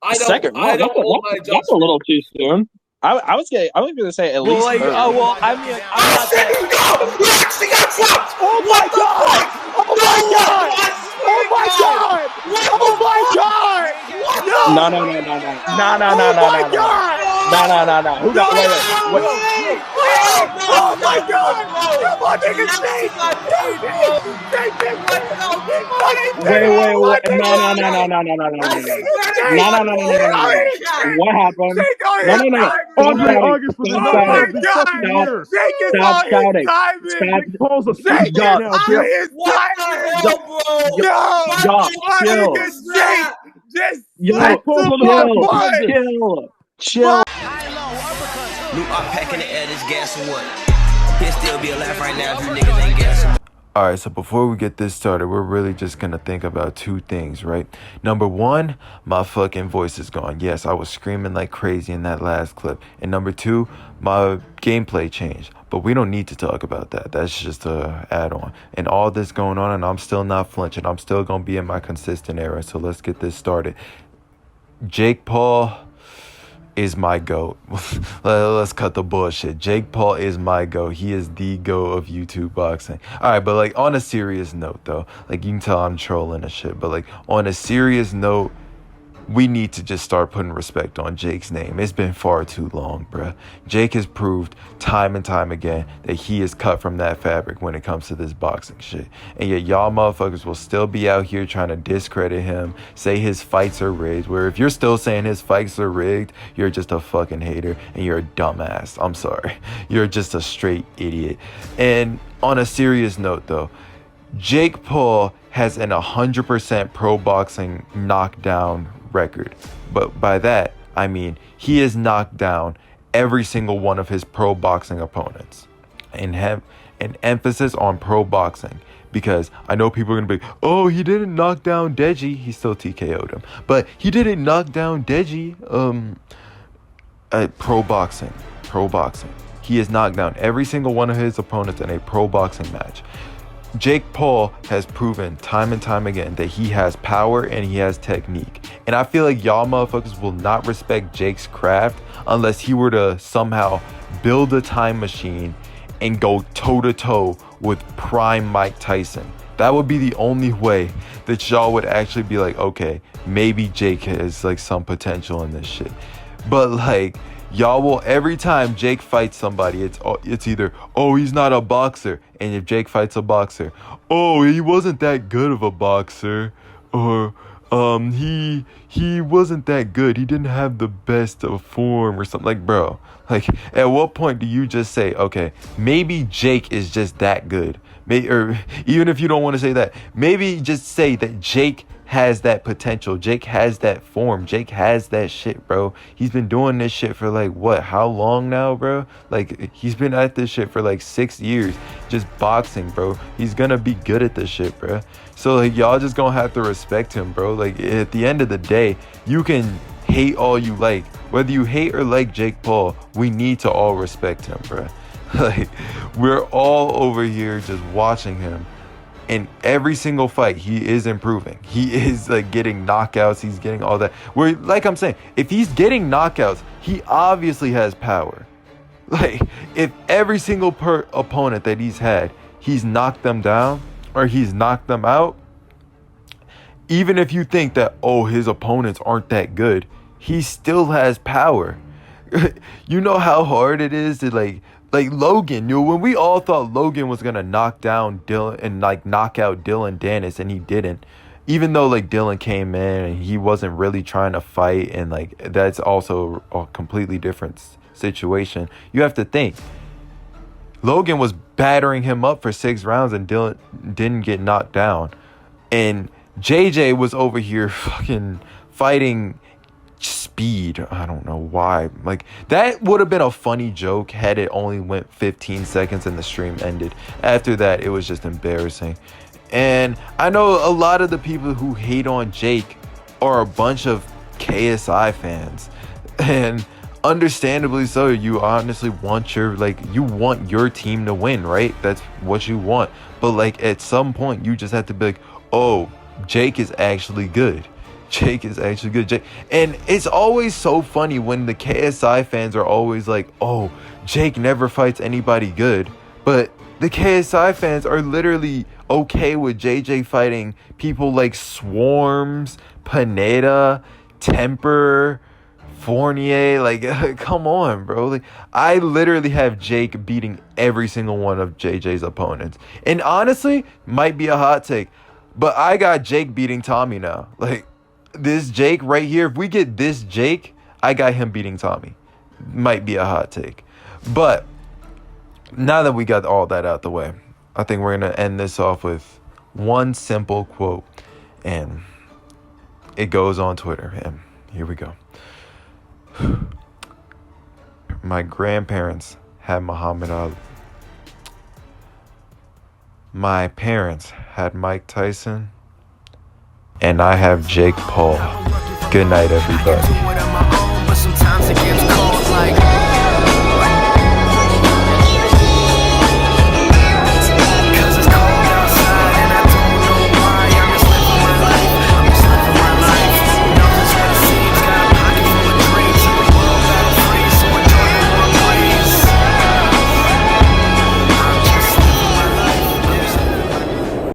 I Second don't. I round. don't hold my That's a little too soon. I was going to say at least. Like, third. well, I mean, I'm not that. He actually got dropped. Oh my god! Oh my god! Oh my god! Oh my god! No. No! No. Oh my god! No. Who got? Wait. Oh my god! Come on, nigga, Jake! Wait. No. What happened? No. August was Stop shouting. Paul's a Stop. now. What the hell, bro? Chill. New op pack in the air, this gas and what? He'll still be alive right now if you niggas ain't gassing. Alright, so before we get this started, we're really just gonna think about two things, right? Number one, my fucking voice is gone. Yes, I was screaming like crazy in that last clip. And number two, my gameplay changed. But we don't need to talk about that. That's just a add-on. And all this going on, and I'm still not flinching. I'm still gonna be in my consistent era. So let's get this started. Jake Paul is my GOAT. Let's cut the bullshit. Jake Paul is my GOAT. He is the GOAT of YouTube boxing. Alright, but like on a serious note though, like you can tell I'm trolling and shit, but like on a serious note, we need to just start putting respect on Jake's name. It's been far too long, bruh. Jake has proved time and time again that he is cut from that fabric when it comes to this boxing shit. And yet y'all motherfuckers will still be out here trying to discredit him, say his fights are rigged, where if you're still saying his fights are rigged, you're just a fucking hater and you're a dumbass. I'm sorry. You're just a straight idiot. And on a serious note though, Jake Paul has an 100% pro boxing knockdown record. But by that, I mean he has knocked down every single one of his pro boxing opponents. And have an emphasis on pro boxing, because I know people are going to be, oh, he didn't knock down Deji. He still TKO'd him. But he didn't knock down Deji at pro boxing. He has knocked down every single one of his opponents in a pro boxing match. Jake Paul has proven time and time again that he has power and he has technique. And I feel like y'all motherfuckers will not respect Jake's craft unless he were to somehow build a time machine and go toe-to-toe with prime Mike Tyson. That would be the only way that y'all would actually be like, okay, maybe Jake has like some potential in this shit. But like, y'all will, every time Jake fights somebody, it's either, oh, he's not a boxer. And if Jake fights a boxer, oh, he wasn't that good of a boxer. Or he wasn't that good. He didn't have the best of form or something. Like, bro, like at what point do you just say, okay, maybe Jake is just that good? Or even if you don't want to say that, maybe just say that Jake has that potential. Jake has that form. Jake has that shit, bro. He's been doing this shit for like what? How long now, bro? Like he's been at this shit for like 6 years, just boxing, bro. He's gonna be good at this shit, bro. So like y'all just gonna have to respect him, bro. Like at the end of the day, you can hate all you like. Whether you hate or like Jake Paul, we need to all respect him, bro. Like we're all over here just watching him. In every single fight, he is improving. He is like getting knockouts. He's getting all that. Where, like I'm saying, if he's getting knockouts, he obviously has power. Like, if every single opponent that he's had, he's knocked them down or he's knocked them out, even if you think that, oh, his opponents aren't that good, he still has power. You know how hard it is to like Logan, when we all thought Logan was gonna knock down Dylan and like knock out Dylan Dennis, and he didn't, even though like Dylan came in and he wasn't really trying to fight, and like that's also a completely different situation. You have to think Logan was battering him up for 6 rounds and Dylan didn't get knocked down, and JJ was over here fucking fighting speed. I don't know why. Like, that would have been a funny joke had it only went 15 seconds and the stream ended. After that, it was just embarrassing. And I know a lot of the people who hate on Jake are a bunch of KSI fans, and understandably so. You honestly want you want your team to win, right? That's what you want. But like at some point you just have to be like, oh, Jake is actually good. Jake is actually good. Jake, and it's always so funny when the KSI fans are always like, "Oh, Jake never fights anybody good," but the KSI fans are literally okay with JJ fighting people like Swarms, Pineda, Temper, Fournier. Like, come on, bro. Like, I literally have Jake beating every single one of JJ's opponents. And honestly, might be a hot take, but I got Jake beating Tommy now. Like, this Jake right here, if we get this Jake, I got him beating Tommy. Might be a hot take. But now that we got all that out the way, I think we're going to end this off with one simple quote. And it goes on Twitter. And here we go. My grandparents had Muhammad Ali. My parents had Mike Tyson. And I have Jake Paul. Good night, everybody.